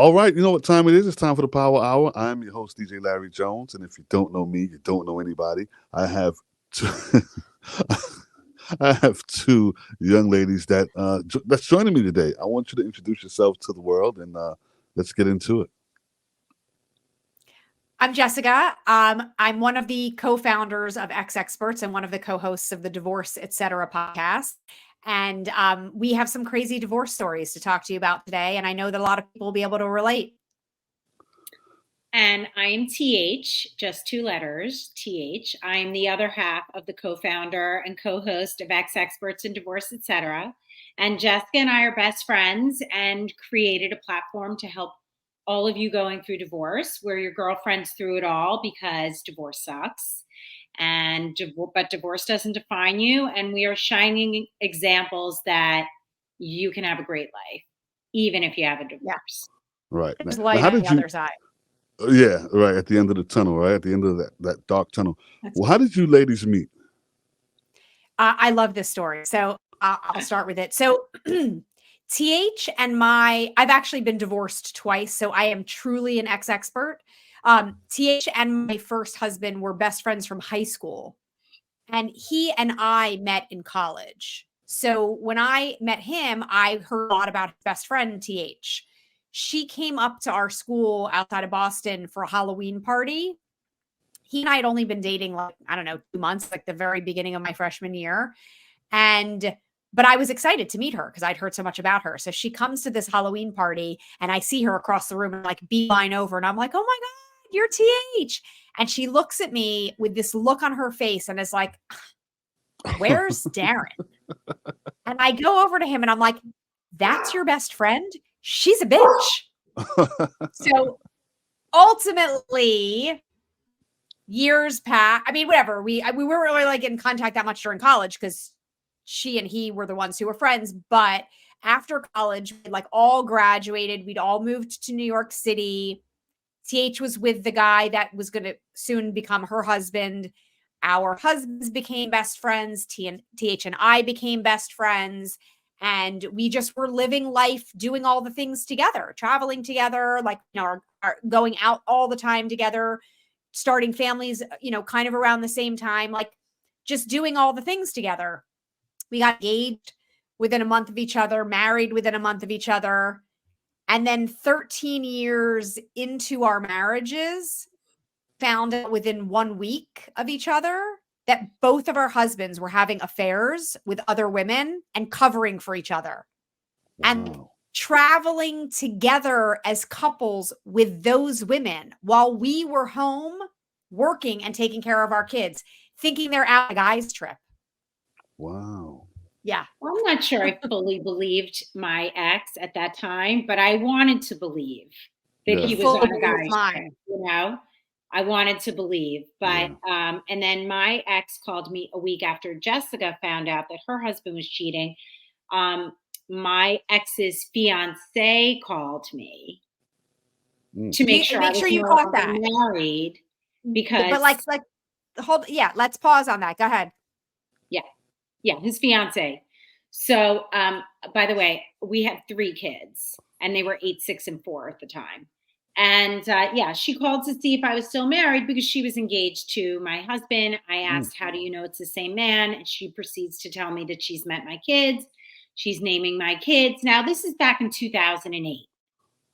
All right, you know what time it is? It's time for the Power Hour. I'm your host, DJ Larry Jones, and if you don't know me, you don't know anybody. I have two, I have two young ladies that's joining me today. I want you to introduce yourself to the world, and let's get into it. I'm Jessica. I'm one of the co-founders of exExperts and one of the co-hosts of the Divorce Etc. podcast. And we have some crazy divorce stories to talk to you about today. And I know that a lot of people will be able to relate. And I'm TH, just two letters, TH. I'm the other half of the co-founder and co-host of exExperts and Divorce Etc. And Jessica and I are best friends and created a platform to help all of you going through divorce. We're your girlfriends through it all because divorce sucks. But divorce doesn't define you. And we are shining examples that you can have a great life, even if you have a divorce. Right. There's light on the other side. Yeah, right. At the end of the tunnel, right? At the end of that dark tunnel. Well, how did you ladies meet? I love this story. So I'll start with it. So TH and I've actually been divorced twice. So I am truly an ex-expert. TH and my first husband were best friends from high school. And he and I met in college. So when I met him, I heard a lot about his best friend, TH. She came up to our school outside of Boston for a Halloween party. He and I had only been dating 2 months, like the very beginning of my freshman year. But I was excited to meet her because I'd heard so much about her. So she comes to this Halloween party and I see her across the room and like beeline over. And I'm like, oh my God, you're TH. And she looks at me with this look on her face and is like, where's Darren? And I go over to him and I'm like, that's your best friend? She's a bitch. So ultimately, years passed. I mean, whatever. We weren't really like in contact that much during college because she and he were the ones who were friends. But after college, we like all graduated. We'd all moved to New York City. TH was with the guy that was going to soon become her husband. Our husbands became best friends. TH and I became best friends. And we just were living life, doing all the things together, traveling together, like, are going out all the time together, starting families, kind of around the same time, like just doing all the things together. We got engaged within a month of each other, married within a month of each other. And then 13 years into our marriages, found out within 1 week of each other that both of our husbands were having affairs with other women and covering for each other. Wow. And traveling together as couples with those women while we were home working and taking care of our kids, thinking they're out on a guy's trip. Wow. Yeah. Well, I'm not sure I fully believed my ex at that time, but I wanted to believe that he was on a guy's trip, I wanted to believe, but, and then my ex called me a week after Jessica found out that her husband was cheating. My ex's fiance called me to make sure you caught that married because, but let's pause on that. Go ahead. Yeah. His fiance. So, by the way, we had 3 kids and they were 8, 6, and 4 at the time. And she called to see if I was still married because she was engaged to my husband. I asked, how do you know it's the same man? And she proceeds to tell me that she's met my kids. She's naming my kids. Now, this is back in 2008.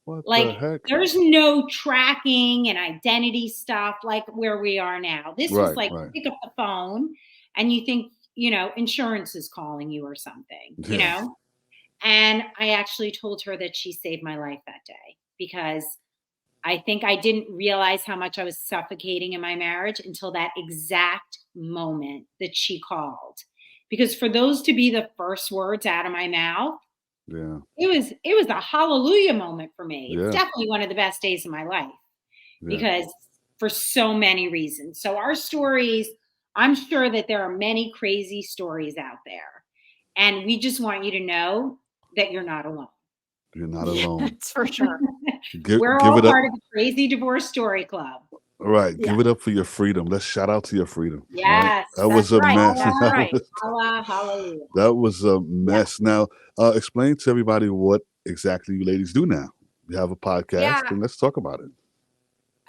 What the heck? There's no tracking and identity stuff like where we are now. This was pick up the phone and you think, insurance is calling you or something, And I actually told her that she saved my life that day because I think I didn't realize how much I was suffocating in my marriage until that exact moment that she called. Because for those to be the first words out of my mouth, it was a hallelujah moment for me. It's definitely one of the best days of my life because for so many reasons. So our stories, I'm sure that there are many crazy stories out there. And we just want you to know that you're not alone. You're not alone. That's for sure. We're all part of the Crazy Divorce Story Club. Right. Yeah. Give it up for your freedom. Let's shout out to your freedom. Yes. Right? That was a mess. Hallelujah. That was a mess. Now, explain to everybody what exactly you ladies do now. You have a podcast, Yeah. and let's talk about it.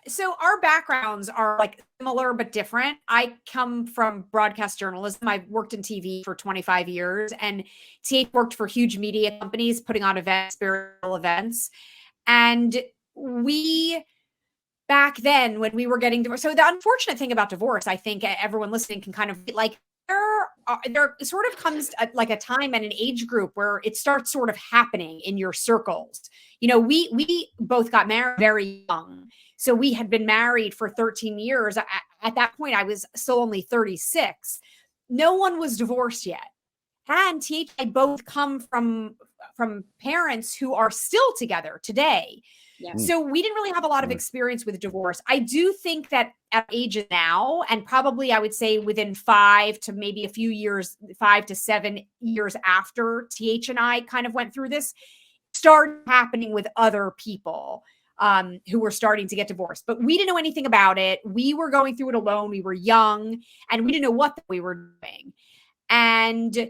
So our backgrounds are like similar but different. I come from broadcast journalism. I've worked in TV for 25 years, and TH worked for huge media companies putting on events, spiritual events. And we, back then when we were getting divorced, so the unfortunate thing about divorce, I think everyone listening can kind of like, there sort of comes like a time and an age group where it starts sort of happening in your circles. You know, we both got married very young. So we had been married for 13 years. At that point, I was still only 36. No one was divorced yet. And TH and I both come from parents who are still together today. Yeah. So we didn't really have a lot of experience with divorce. I do think that at ages now, and probably I would say within 5 to maybe a few years, 5 to 7 years after TH and I kind of went through this, started happening with other people who were starting to get divorced. But we didn't know anything about it. We were going through it alone. We were young and we didn't know what we were doing. And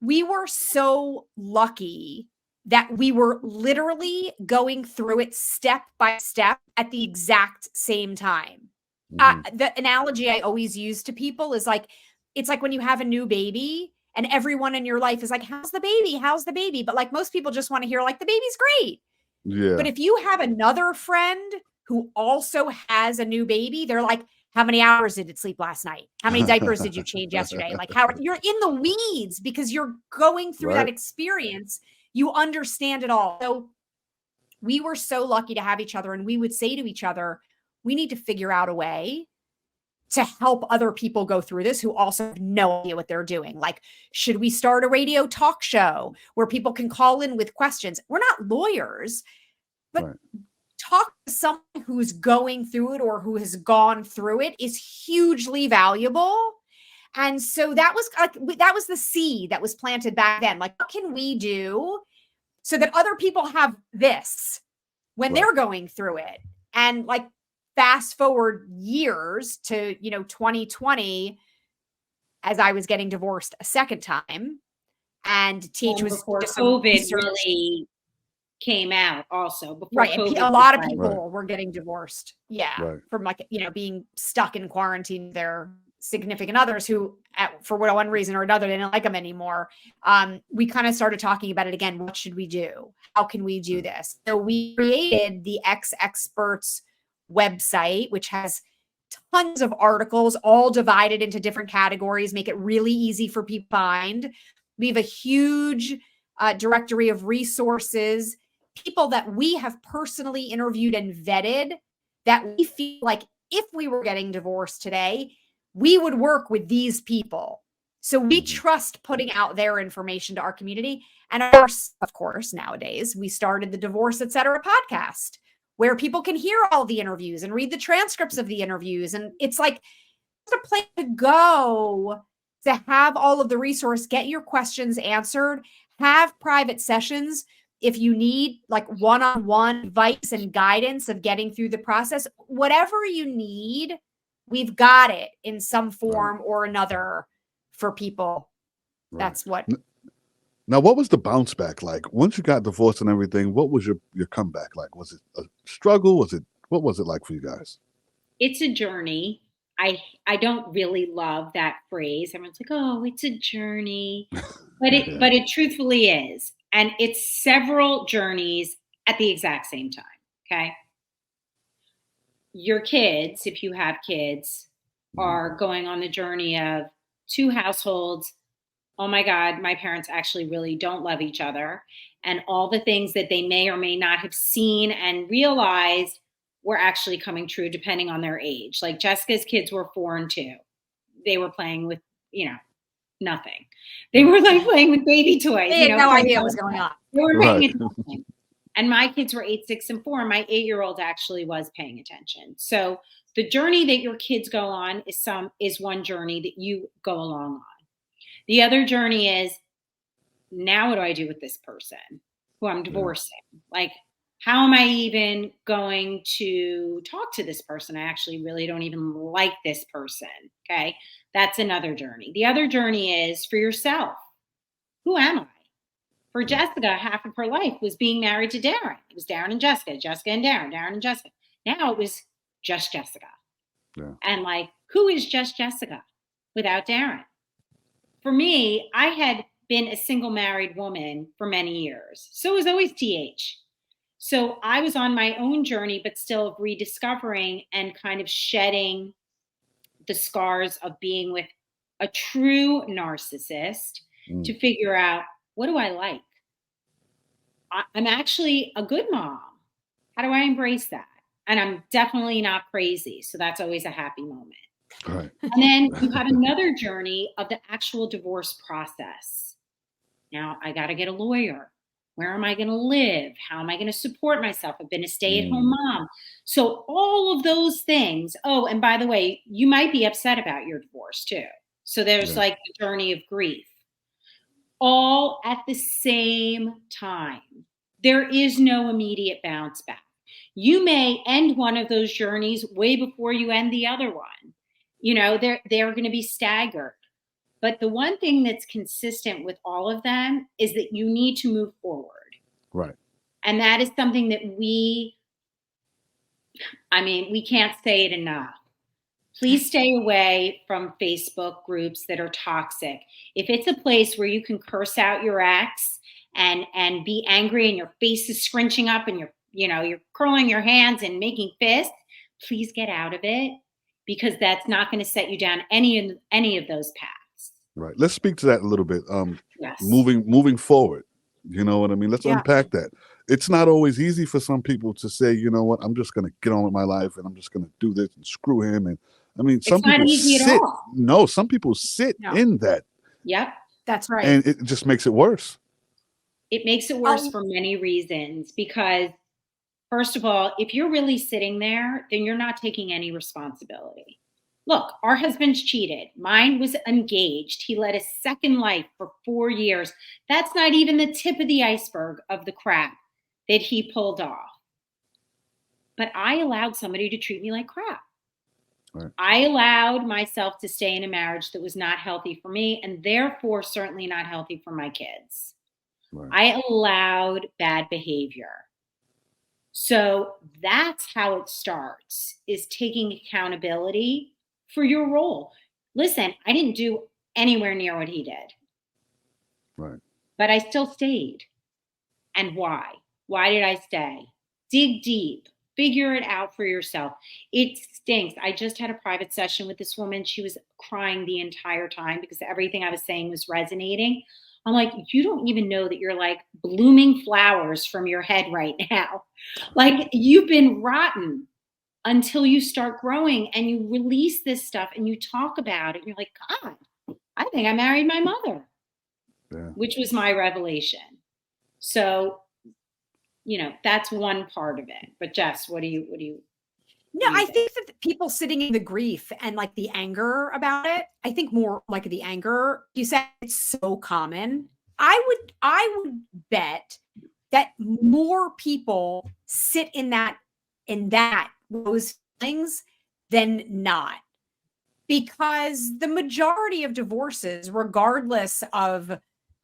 we were so lucky that we were literally going through it step by step at the exact same time. The analogy I always use to people is like, it's like when you have a new baby and everyone in your life is like, how's the baby? How's the baby? But like most people just want to hear like, the baby's great. Yeah. But if you have another friend who also has a new baby, they're like, how many hours did it sleep last night? How many diapers did you change yesterday? Like how you're in the weeds because you're going through that experience. You understand it all. So we were so lucky to have each other, and we would say to each other, we need to figure out a way to help other people go through this who also have no idea what they're doing. Like, should we start a radio talk show where people can call in with questions? We're not lawyers, but talk to someone who's going through it or who has gone through it is hugely valuable. And so that was the seed that was planted back then. Like, what can we do so that other people have this when they're going through it? And like, fast forward years to, 2020, as I was getting divorced a second time, and TH was before COVID really came out also. Before COVID, a lot of people were getting divorced. Yeah. From like, being stuck in quarantine, their significant others who, for one reason or another, they didn't like them anymore. We kind of started talking about it again. What should we do? How can we do this? So we created the exExperts website, which has tons of articles, all divided into different categories, make it really easy for people to find. We have a huge directory of resources, people that we have personally interviewed and vetted that we feel like if we were getting divorced today, we would work with these people. So we trust putting out their information to our community. And of course, nowadays, we started the Divorce Etc. podcast, where people can hear all the interviews and read the transcripts of the interviews. And it's like a place to go to have all of the resource, get your questions answered, have private sessions. If you need like one-on-one advice and guidance of getting through the process, whatever you need, we've got it in some form or another for people. That's what. Now, what was the bounce back like? Once you got divorced and everything, what was your comeback like? Was it a struggle? What was it like for you guys? It's a journey. I don't really love that phrase. Everyone's like, oh, it's a journey. But it truthfully is. And it's several journeys at the exact same time. Okay. Your kids, if you have kids, are going on the journey of two households. Oh my God, my parents actually really don't love each other. And all the things that they may or may not have seen and realized were actually coming true depending on their age. Like Jessica's kids were 4 and 2. They were playing with, nothing. They were like playing with baby toys. They had no idea what was going on. They were paying attention. And my kids were 8, 6, and 4. My 8-year-old actually was paying attention. So the journey that your kids go on is one journey that you go along on. The other journey is, now what do I do with this person who I'm divorcing? Like, how am I even going to talk to this person? I actually really don't even like this person. Okay. That's another journey. The other journey is for yourself. Who am I? For Jessica, half of her life was being married to Darren. It was Darren and Jessica, Jessica and Darren, Darren and Jessica. Now it was just Jessica. Yeah. And like, who is just Jessica without Darren? For me, I had been a single married woman for many years. So it was always TH. So I was on my own journey, but still rediscovering and kind of shedding the scars of being with a true narcissist to figure out, what do I like? I'm actually a good mom. How do I embrace that? And I'm definitely not crazy. So that's always a happy moment. Right. And then you have another journey of the actual divorce process. Now I got to get a lawyer. Where am I going to live? How am I going to support myself? I've been a stay-at-home mom. So all of those things. Oh, and by the way, you might be upset about your divorce too. So there's like the journey of grief. All at the same time. There is no immediate bounce back. You may end one of those journeys way before you end the other one. You know, they're going to be staggered. But the one thing that's consistent with all of them is that you need to move forward. Right. And that is something that we can't say it enough. Please stay away from Facebook groups that are toxic. If it's a place where you can curse out your ex and be angry and your face is scrunching up and you're curling your hands and making fists, please get out of it, because that's not going to set you down any of those paths. Right. Let's speak to that a little bit. Yes. Moving forward. You know what I mean? Let's unpack that. It's not always easy for some people to say, you know what, I'm just going to get on with my life and I'm just going to do this and screw him. And I mean, some people sit. No, some people sit in that. Yep. That's right. And it just makes it worse. It makes it worse for many reasons, because first of all, if you're really sitting there, then you're not taking any responsibility. Look, our husband's cheated. Mine was engaged. He led a second life for 4 years. That's not even the tip of the iceberg of the crap that he pulled off. But I allowed somebody to treat me like crap. Right. I allowed myself to stay in a marriage that was not healthy for me, and therefore certainly not healthy for my kids. Right. I allowed bad behavior. So that's how it starts, is taking accountability for your role. Listen, I didn't do anywhere near what he did. Right. But I still stayed. And why? Why did I stay? Dig deep. Figure it out for yourself. It stinks. I just had a private session with this woman. She was crying the entire time because everything I was saying was resonating. I'm like, you don't even know that you're like blooming flowers from your head right now. Like, you've been rotten until you start growing and you release this stuff and you talk about it. And you're like, God, I think I married my mother, which was my revelation. So, you know, that's one part of it. But Jess, what do you? No, I think that people sitting in the grief and like the anger about it, I think more like the anger, you said it's so common. I would bet that more people sit in those feelings than not. Because the majority of divorces, regardless of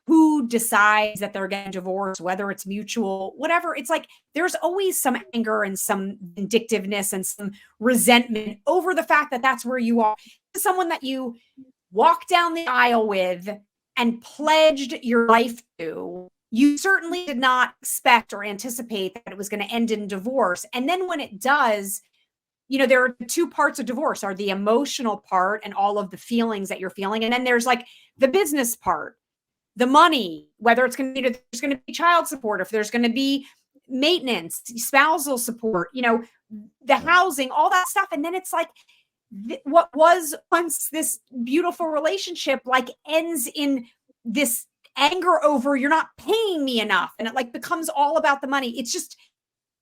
who decides that they're getting divorced, whether it's mutual, whatever, it's like there's always some anger and some vindictiveness and some resentment over the fact that that's where you are. Someone that you walked down the aisle with and pledged your life to, you certainly did not expect or anticipate that it was going to end in divorce. And then when it does, you know, there are two parts of divorce: are the emotional part and all of the feelings that you're feeling. And then there's like the business part, the money, whether it's going to be, there's going to be child support, if there's going to be maintenance, spousal support, you know, the housing, all that stuff. And then it's like what was once this beautiful relationship like ends in this anger over you're not paying me enough. And it like becomes all about the money. It's just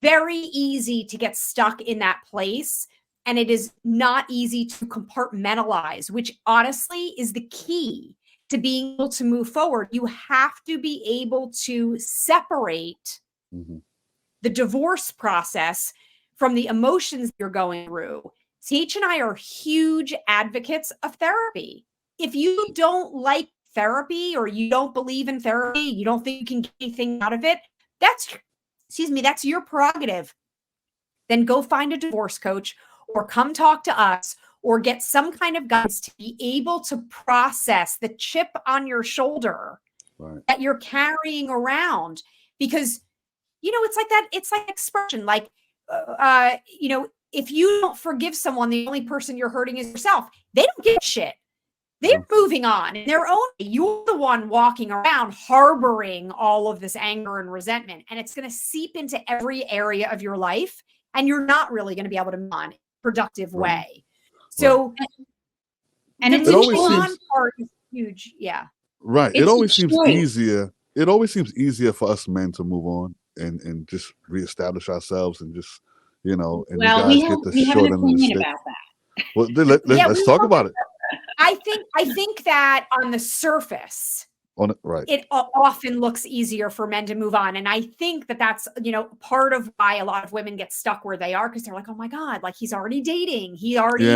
very easy to get stuck in that place. And it is not easy to compartmentalize, which honestly is the key to being able to move forward. You have to be able to separate the divorce process from the emotions you're going through. CH and I are huge advocates of therapy. If you don't like therapy, or you don't believe in therapy, you don't think you can get anything out of it, that's your prerogative. Then go find a divorce coach or come talk to us or get some kind of guidance to be able to process the chip on your shoulder that you're carrying around. Because, it's like expression, like, if you don't forgive someone, the only person you're hurting is yourself. They don't give a shit. They're moving on in their own way. You're the one walking around harboring all of this anger and resentment, and it's going to seep into every area of your life, and you're not really going to be able to move on in a productive way. So, and the moving on part is huge. Yeah. Right. It always seems easier. It always seems easier for us men to move on and just reestablish ourselves and just, and the guys get the short end of the stick. About that. Well, let's talk about it. I think that on the surface, it often looks easier for men to move on. And I think that that's, part of why a lot of women get stuck where they are, because they're like, oh my God, like he's already dating. He's already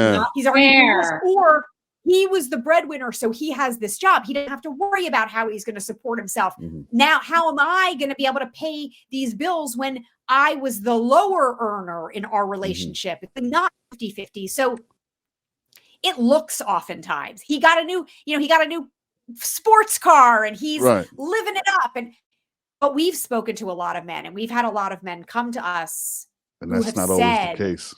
or he was the breadwinner, so he has this job. He didn't have to worry about how he's going to support himself. Now, how am I going to be able to pay these bills when I was the lower earner in our relationship? It's not 50-50. So it looks oftentimes he got a new sports car and he's living it up. But we've spoken to a lot of men, and we've had a lot of men come to us and that's not always the case.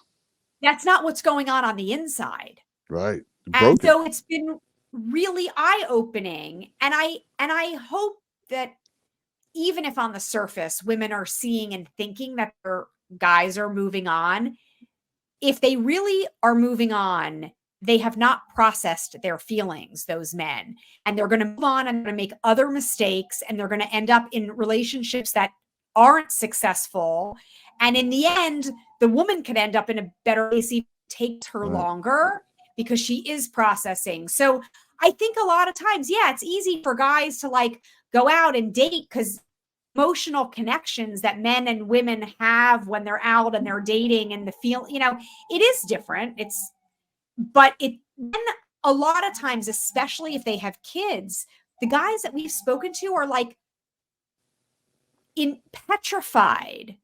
That's not what's going on the inside. Right. And so it's been really eye-opening. And I hope that even if on the surface women are seeing and thinking that their guys are moving on, if they really are moving on, they have not processed their feelings, those men, and they're going to move on and going to make other mistakes, and they're going to end up in relationships that aren't successful. And in the end, the woman could end up in a better place. It takes her longer because she is processing. So I think a lot of times, it's easy for guys to like go out and date because emotional connections that men and women have when they're out and they're dating and it is different. But then a lot of times, especially if they have kids, the guys that we've spoken to are like petrified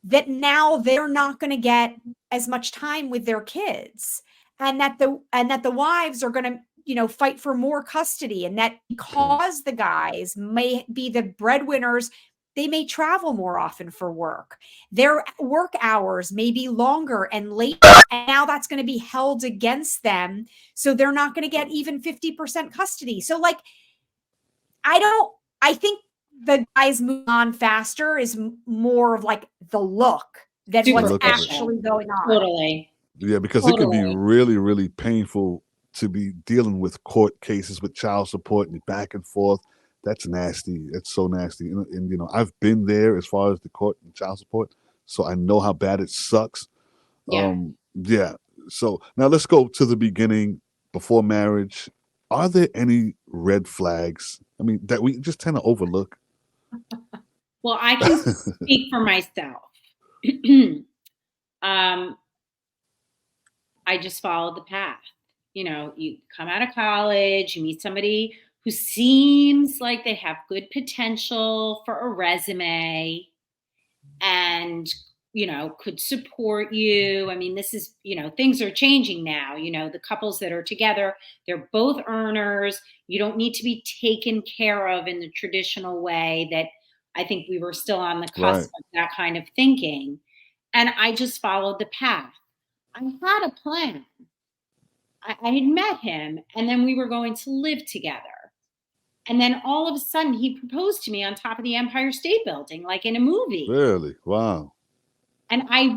that now they're not going to get as much time with their kids, and that the wives are going to fight for more custody, and that because the guys may be the breadwinners, they may travel more often for work. Their work hours may be longer and later, and now that's going to be held against them. So they're not going to get even 50% custody. So I think the guys move on faster is more of like the look than what's actually going on. Totally. Yeah, because it can be really, really painful to be dealing with court cases with child support and back and forth. That's nasty. It's so nasty. And I've been there as far as the court and child support, so I know how bad it sucks. Yeah. So now let's go to the beginning, before marriage. Are there any red flags? I mean, that we just tend to overlook? Well, I can speak for myself. I just followed the path. You come out of college, you meet somebody who seems like they have good potential for a resume and, could support you. I mean, this is, things are changing now. The couples that are together, they're both earners. You don't need to be taken care of in the traditional way that I think we were still on the cusp of that kind of thinking. And I just followed the path. I had a plan. I had met him, and then we were going to live together. And then all of a sudden he proposed to me on top of the Empire State Building, like in a movie. Really? Wow. And I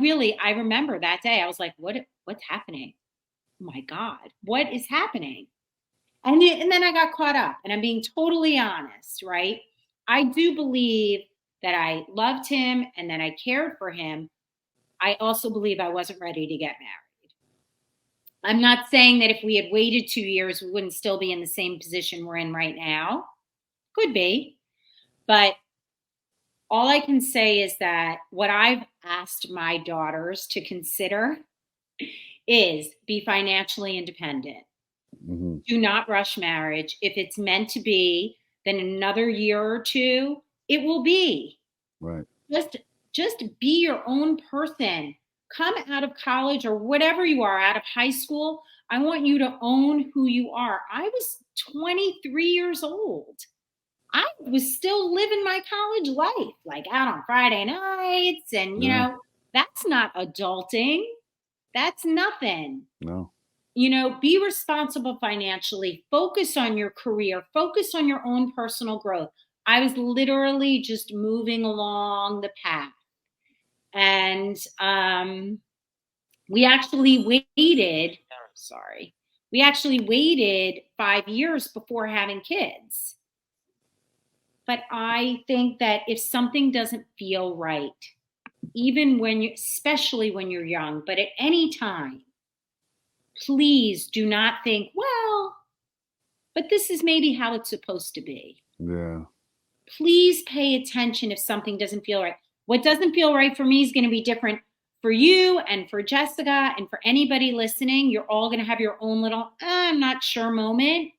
remember that day. I was like, what's happening? Oh my God, what is happening? And then I got caught up, and I'm being totally honest, right? I do believe that I loved him and that I cared for him. I also believe I wasn't ready to get married. I'm not saying that if we had waited 2 years, we wouldn't still be in the same position we're in right now. Could be. But all I can say is that what I've asked my daughters to consider is be financially independent. Do not rush marriage. If it's meant to be, then another year or two, it will be. Right. Just be your own person. Come out of college or whatever you are, out of high school. I want you to own who you are. I was 23 years old. I was still living my college life, like out on Friday nights. And, you know, that's not adulting. That's nothing. No. You know, be responsible financially, focus on your career, focus on your own personal growth. I was literally just moving along the path. And we actually waited 5 years before having kids. But I think that if something doesn't feel right, even especially when you're young, but at any time, please do not think, well, but this is maybe how it's supposed to be. Yeah. Please pay attention if something doesn't feel right. What doesn't feel right for me is going to be different for you and for Jessica and for anybody listening. You're all going to have your own little, I'm not sure moment.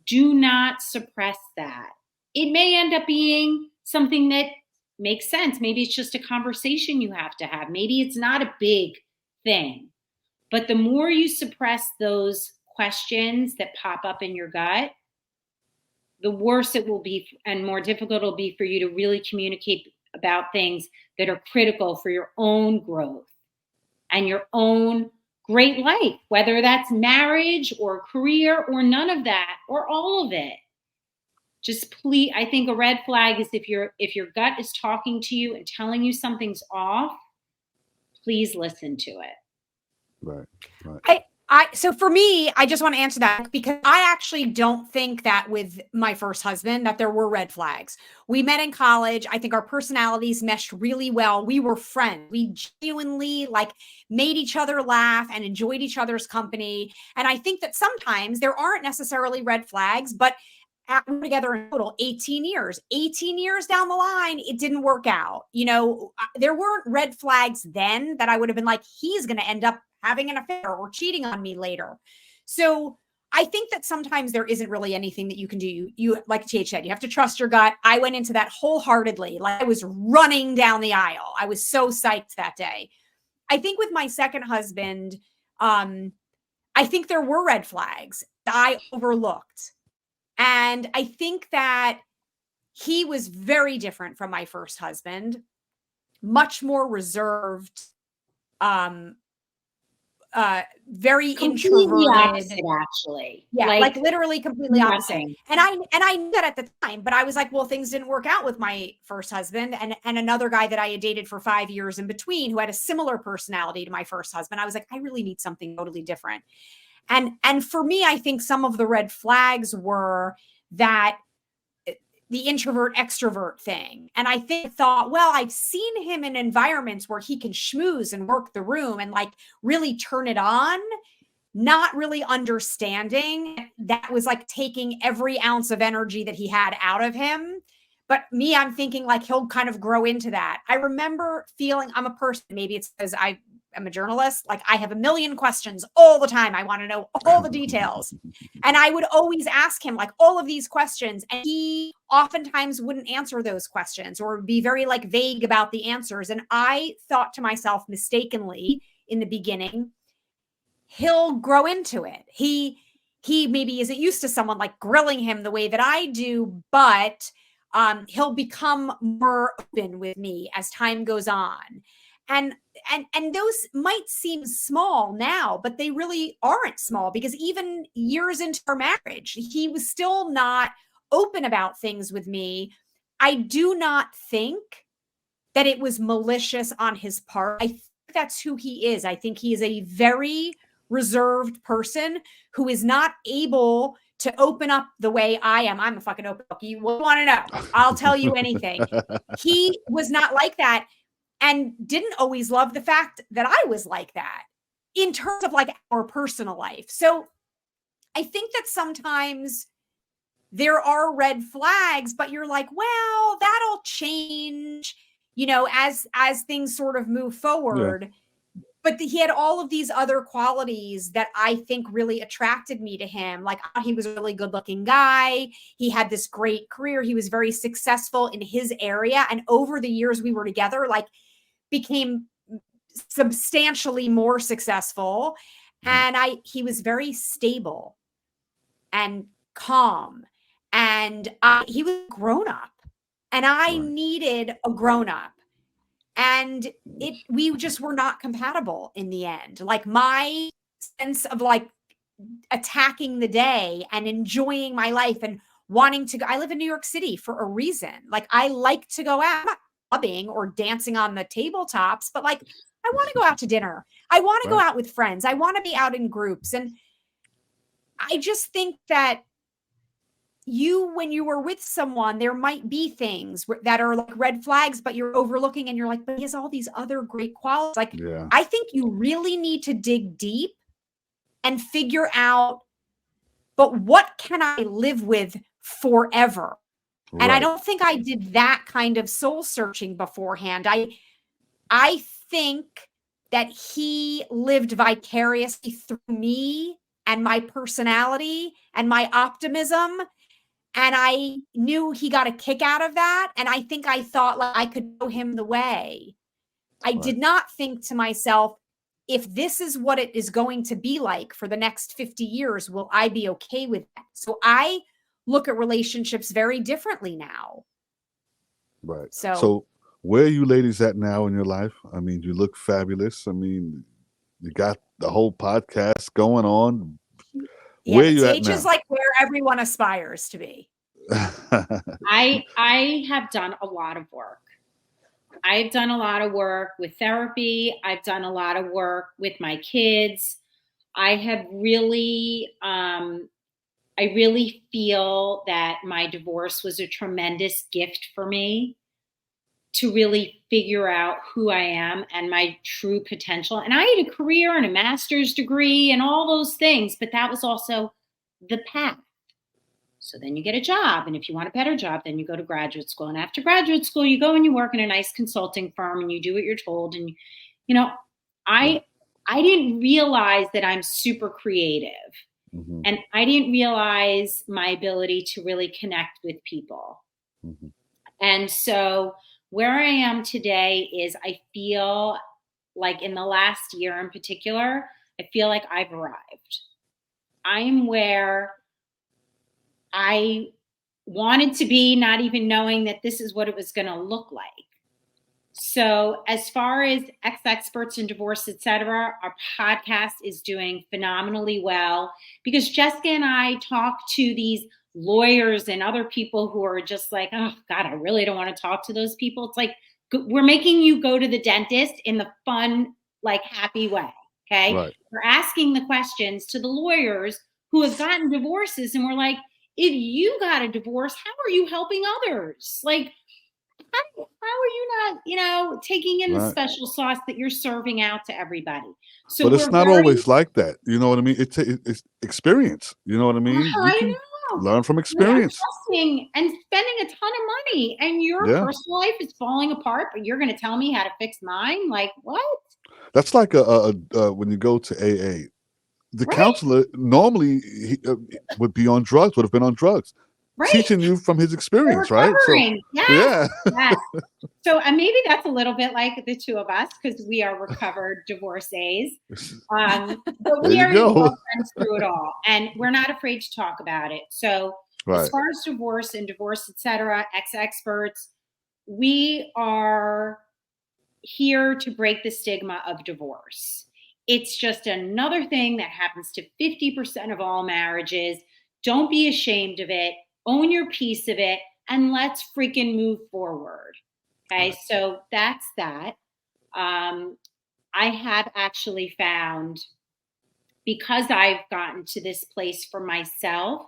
Do not suppress that. It may end up being something that makes sense. Maybe it's just a conversation you have to have. Maybe it's not a big thing. But the more you suppress those questions that pop up in your gut, the worse it will be and more difficult it will be for you to really communicate about things that are critical for your own growth and your own great life, whether that's marriage or career or none of that or all of it. Just please, I think a red flag is if your gut is talking to you and telling you something's off, please listen to it. Right. So for me, I just want to answer that because I actually don't think that with my first husband that there were red flags. We met in college. I think our personalities meshed really well. We were friends. We genuinely made each other laugh and enjoyed each other's company. And I think that sometimes there aren't necessarily red flags, but we're together in total 18 years. 18 years down the line, it didn't work out. You know, there weren't red flags then that I would have been like, he's going to end up having an affair or cheating on me later. So I think that sometimes there isn't really anything that you can do. You like TH said, you have to trust your gut. I went into that wholeheartedly. Like I was running down the aisle. I was so psyched that day. I think with my second husband, I think there were red flags that I overlooked. And I think that he was very different from my first husband, much more reserved, very completely introverted. Opposite, actually. Yeah, like literally completely opposite. And I knew that at the time, but I was like, well, things didn't work out with my first husband and another guy that I had dated for 5 years in between who had a similar personality to my first husband. I was like, I really need something totally different. And for me, I think some of the red flags were that the introvert extrovert thing. And I thought, well, I've seen him in environments where he can schmooze and work the room and like really turn it on, not really understanding that was like taking every ounce of energy that he had out of him. But me, I'm thinking like he'll kind of grow into that. I remember feeling I'm a person, maybe it's because I'm a journalist. Like I have a million questions all the time. I want to know all the details. And I would always ask him like all of these questions. And he oftentimes wouldn't answer those questions or be very like vague about the answers. And I thought to myself mistakenly in the beginning, he'll grow into it. He maybe isn't used to someone like grilling him the way that I do, but he'll become more open with me as time goes on. And those might seem small now, but they really aren't small because even years into our marriage, he was still not open about things with me. I do not think that it was malicious on his part. I think that's who he is. I think he is a very reserved person who is not able to open up the way I am. I'm a fucking open book. You want to know? I'll tell you anything. He was not like that. And didn't always love the fact that I was like that in terms of like our personal life. So I think that sometimes there are red flags, but you're like, well, that'll change, you know, as things sort of move forward. but he had all of these other qualities that I think really attracted me to him. Like, he was a really good looking guy. He had this great career. He was very successful in his area. And over the years we were together, like, became substantially more successful. And he was very stable and calm. And he was grown up, and I needed a grown up. And we just were not compatible in the end. Like, my sense of like attacking the day and enjoying my life and wanting to go, I live in New York City for a reason. Like, I like to go out, I'm not clubbing or dancing on the tabletops, but like, I want to go out to dinner. I want to go out with friends. I want to be out in groups. And I just think that when you were with someone, there might be things that are like red flags, but you're overlooking, and you're like, but he has all these other great qualities. Like, I think you really need to dig deep and figure out, but what can I live with forever? And I don't think I did that kind of soul searching beforehand. I think that he lived vicariously through me and my personality and my optimism. And I knew he got a kick out of that. And I think I thought like I could show him the way. I did not think to myself, if this is what it is going to be like for the next 50 years, will I be okay with that? So I look at relationships very differently now. Right. So where are you ladies at now in your life? I mean, you look fabulous. I mean, you got the whole podcast going on. Where are you at now? Is like where everyone aspires to be. I have done a lot of work. I've done a lot of work with therapy. I've done a lot of work with my kids. I have really, I really feel that my divorce was a tremendous gift for me to really figure out who I am and my true potential. And I had a career and a master's degree and all those things, but that was also the path. So then you get a job. And if you want a better job, then you go to graduate school. And after graduate school, you go and you work in a nice consulting firm and you do what you're told. And, you know, I didn't realize that I'm super creative. Mm-hmm. And I didn't realize my ability to really connect with people. Mm-hmm. And so where I am today is I feel like in the last year in particular, I feel like I've arrived. I'm where I wanted to be, not even knowing that this is what it was going to look like. So as far as exExperts in divorce, etc., our podcast is doing phenomenally well because Jessica and I talk to these lawyers and other people who are just like, oh God, I really don't want to talk to those people. It's like, we're making you go to the dentist in the fun, like happy way. Okay. Right. We're asking the questions to the lawyers who have gotten divorces. And we're like, if you got a divorce, how are you helping others? Like, how are you not, taking in the special sauce that you're serving out to everybody? So, but it's not always like that. You know what I mean? It's experience. You know what I mean? I know. Learn from experience. You're trusting and spending a ton of money, and your personal life is falling apart, but you're going to tell me how to fix mine? Like, what? That's like when you go to AA. The counselor normally would be on drugs, would have been on drugs. Teaching you from his experience, right? So, yes. So maybe that's a little bit like the two of us because we are recovered divorcees. But we are friends through it all, and we're not afraid to talk about it. So as far as divorce and divorce, etc., exExperts, we are here to break the stigma of divorce. It's just another thing that happens to 50% of all marriages. Don't be ashamed of it. Own your piece of it, and let's freaking move forward. Okay, so that's that. I have actually found, because I've gotten to this place for myself,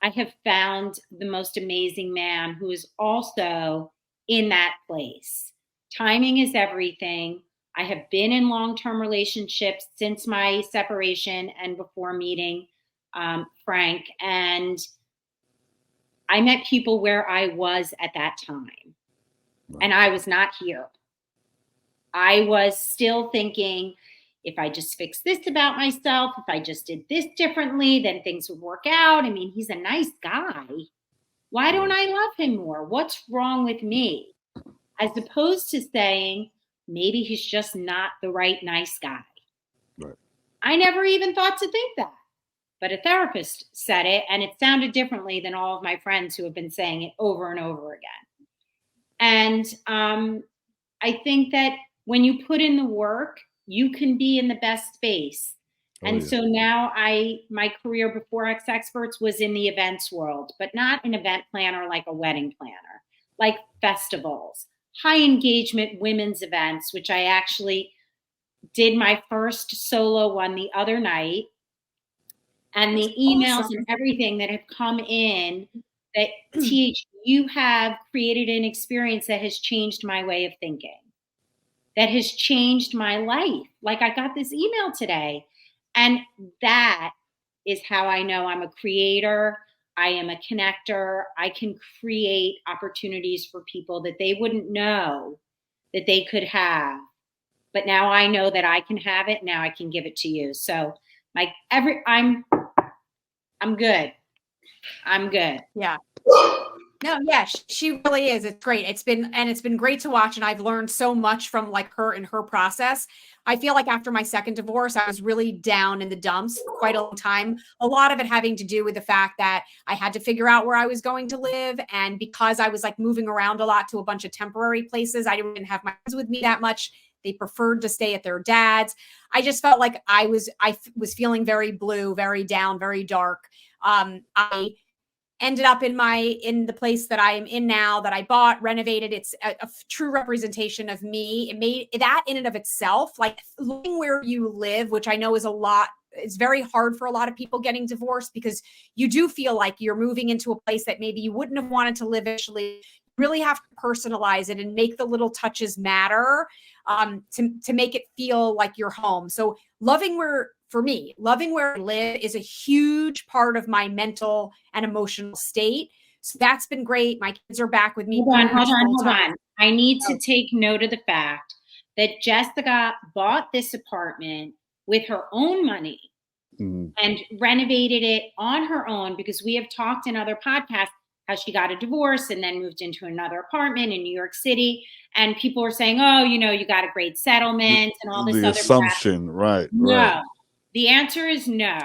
I have found the most amazing man who is also in that place. Timing is everything. I have been in long-term relationships since my separation and before meeting Frank, and I met people where I was at that time, and I was not here. I was still thinking if I just fix this about myself, if I just did this differently, then things would work out. I mean, he's a nice guy. Why don't I love him more? What's wrong with me? As opposed to saying, maybe he's just not the right nice guy. Right. I never even thought to think that. But a therapist said it, and it sounded differently than all of my friends who have been saying it over and over again. And I think that when you put in the work, you can be in the best space. So now my career before exExperts was in the events world, but not an event planner like a wedding planner, like festivals, high engagement women's events, which I actually did my first solo one the other night. And the emails and everything that have come in that teach, you have created an experience that has changed my way of thinking, that has changed my life. Like I got this email today, and that is how I know I'm a creator. I am a connector. I can create opportunities for people that they wouldn't know that they could have. But now I know that I can have it. Now I can give it to you. So I'm good. I'm good. Yeah. No, yeah, she really is. It's great. It's been great to watch. And I've learned so much from like her and her process. I feel like after my second divorce, I was really down in the dumps for quite a long time. A lot of it having to do with the fact that I had to figure out where I was going to live. And because I was like moving around a lot to a bunch of temporary places, I didn't have my friends with me that much. They preferred to stay at their dad's. I just felt like I was feeling very blue, very down, very dark. I ended up in the place that I am in now, that I bought, renovated. It's a true representation of me. It made that in and of itself, like living where you live, which I know is it's very hard for a lot of people getting divorced, because you do feel like you're moving into a place that maybe you wouldn't have wanted to live initially. You really have to personalize it and make the little touches matter, to make it feel like your home. So loving where I live is a huge part of my mental and emotional state. So that's been great. My kids are back with me. Hold on. I need to take note of the fact that Jessica bought this apartment with her own money and renovated it on her own, because we have talked in other podcasts how she got a divorce and then moved into another apartment in New York City. And people were saying, oh, you got a great settlement and all this other assumption, crap. Right. No. Right. The answer is no.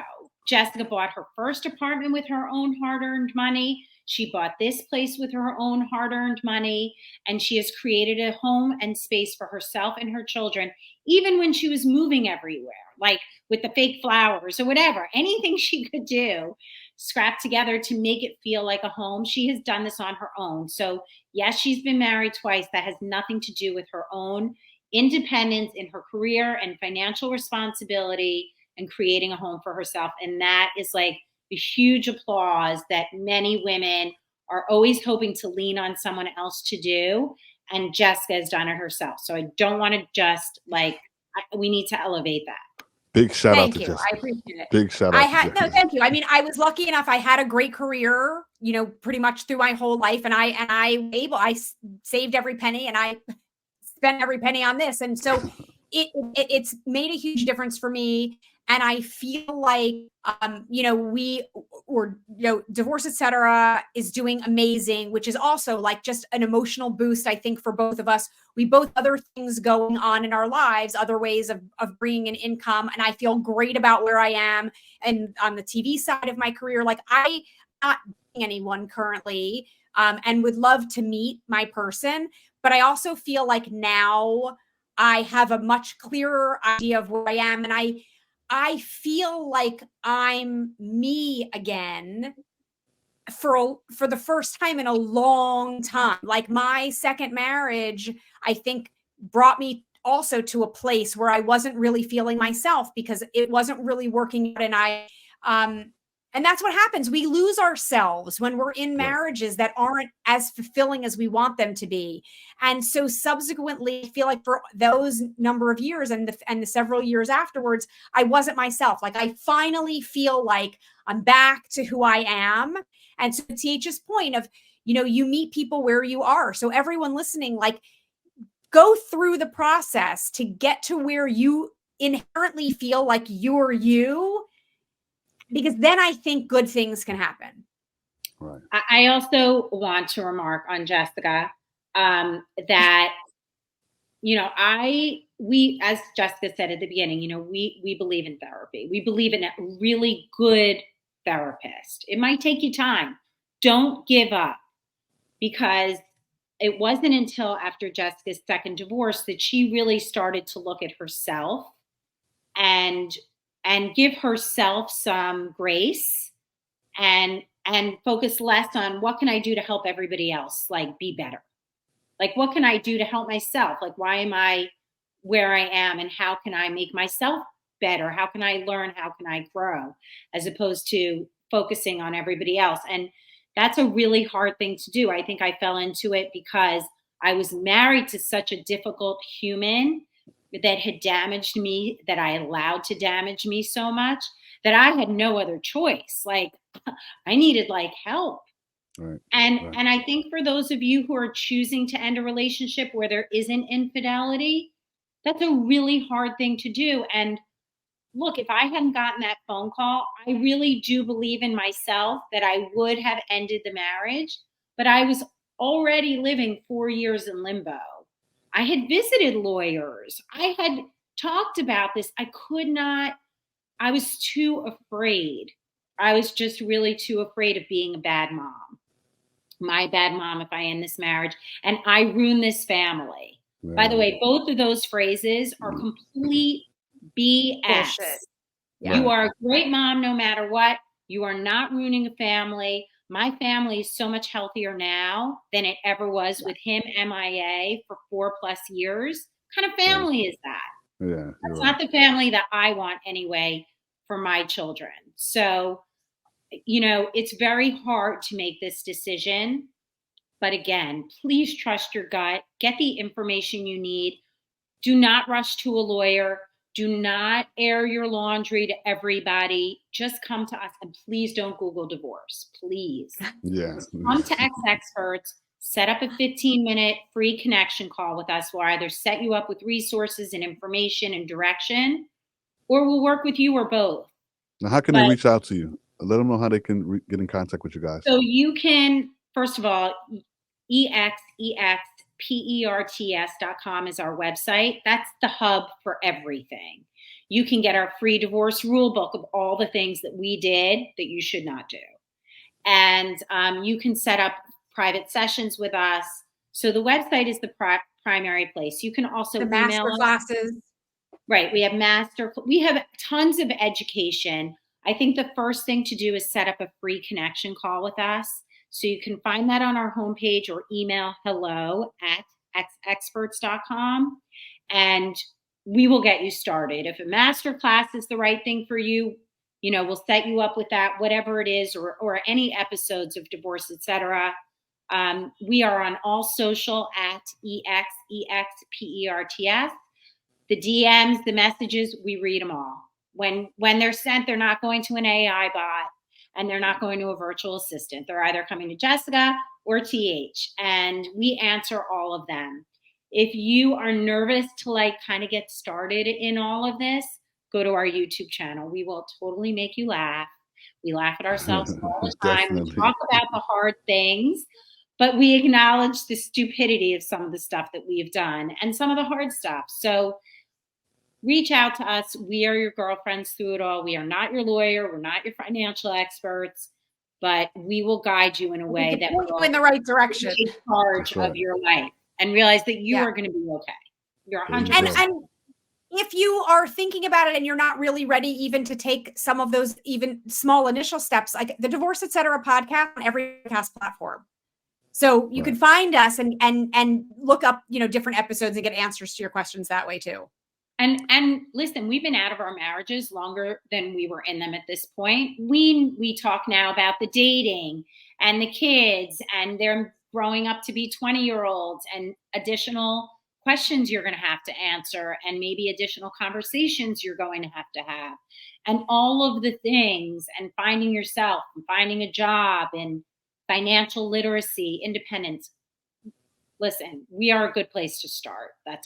Jessica bought her first apartment with her own hard-earned money. She bought this place with her own hard-earned money, and she has created a home and space for herself and her children, even when she was moving everywhere, like with the fake flowers or whatever, anything she could do, scrap together to make it feel like a home. She has done this on her own. So yes, she's been married twice. That has nothing to do with her own independence in her career and financial responsibility and creating a home for herself. And that is like a huge applause that many women are always hoping to lean on someone else to do. And Jessica has done it herself. So I don't want to just we need to elevate that. Big shout out to Jessica. I appreciate it. Big shout out. No, thank you. I mean, I was lucky enough. I had a great career, pretty much through my whole life. And I saved every penny, and I spent every penny on this. And so it's made a huge difference for me. And I feel like, Divorce, Etc. is doing amazing, which is also like just an emotional boost, I think, for both of us. We both have other things going on in our lives, other ways of bringing in income. And I feel great about where I am. And on the TV side of my career, like I'm not dating anyone currently, and would love to meet my person. But I also feel like now I have a much clearer idea of where I am. And I feel like I'm me again for the first time in a long time. Like my second marriage, I think, brought me also to a place where I wasn't really feeling myself, because it wasn't really working out. And that's what happens. We lose ourselves when we're in marriages that aren't as fulfilling as we want them to be. And so subsequently, I feel like for those number of years and the several years afterwards, I wasn't myself. Like I finally feel like I'm back to who I am. And so to TH's point of, you meet people where you are. So everyone listening, like, go through the process to get to where you inherently feel like you're you, because then I think good things can happen. Right. I also want to remark on Jessica that, we, as Jessica said at the beginning, we believe in therapy. We believe in a really good therapist. It might take you time. Don't give up, because it wasn't until after Jessica's second divorce that she really started to look at herself and give herself some grace and focus less on what can I do to help everybody else, like, be better. Like, what can I do to help myself? Like, why am I where I am, and how can I make myself better? How can I learn? How can I grow? As opposed to focusing on everybody else. And that's a really hard thing to do. I think I fell into it because I was married to such a difficult human that had damaged me, that I allowed to damage me so much, that I had no other choice. Like, I needed like help. Right. And I think for those of you who are choosing to end a relationship where there isn't infidelity, that's a really hard thing to do. And look, if I hadn't gotten that phone call, I really do believe in myself that I would have ended the marriage, but I was already living 4 years in limbo. I had visited lawyers. I had talked about this. I could not, I was too afraid. I was just really too afraid of being a bad mom. My bad mom if I end this marriage, and I ruin this family. Yeah. By the way, both of those phrases are complete BS. Bullshit. Yeah. You are a great mom no matter what. You are not ruining a family. My family is so much healthier now than it ever was with him MIA for 4+ years. What kind of family is that? Yeah, that's not the family that I want anyway for my children. So, it's very hard to make this decision. But again, please trust your gut. Get the information you need. Do not rush to a lawyer. Do not air your laundry to everybody. Just come to us, and please don't Google divorce. Please. Yeah. Come to exExperts. Set up a 15-minute free connection call with us. We'll either set you up with resources and information and direction, or we'll work with you, or both. Now, how can they reach out to you? Let them know how they can get in contact with you guys. So you can, first of all, exExperts.com is our website. That's the hub for everything. You can get our free divorce rule book of all the things that we did that you should not do. And you can set up private sessions with us. So the website is the primary place. You can also the master classes. Right. We have tons of education. I think the first thing to do is set up a free connection call with us. So you can find that on our homepage, or email hello@exexperts.com, and we will get you started. If a master class is the right thing for you, we'll set you up with that, whatever it is, or any episodes of divorce, etc. We are on all social at exexperts. The DMs, the messages, we read them all. When they're sent, they're not going to an AI bot, and they're not going to a virtual assistant. They're either coming to Jessica or TH, and we answer all of them. If you are nervous to kind of get started in all of this, go to our YouTube channel. We will totally make you laugh. We laugh at ourselves all the time. We talk about the hard things, but we acknowledge the stupidity of some of the stuff that we've done and some of the hard stuff. So reach out to us. We are your girlfriends through it all. We are not your lawyer. We're not your financial experts, but we will guide you in a way that will in the right direction. Take charge of your life and realize that you are going to be okay. You're 100%. And if you are thinking about it and you're not really ready even to take some of those even small initial steps, like the Divorce Etc. podcast on every podcast platform. So you can find us and look up, different episodes and get answers to your questions that way too. And listen, we've been out of our marriages longer than we were in them at this point. We talk now about the dating and the kids, and they're growing up to be 20-year-olds, and additional questions you're going to have to answer, and maybe additional conversations you're going to have, and all of the things, and finding yourself and finding a job and financial literacy, independence. Listen, we are a good place to start. That's all.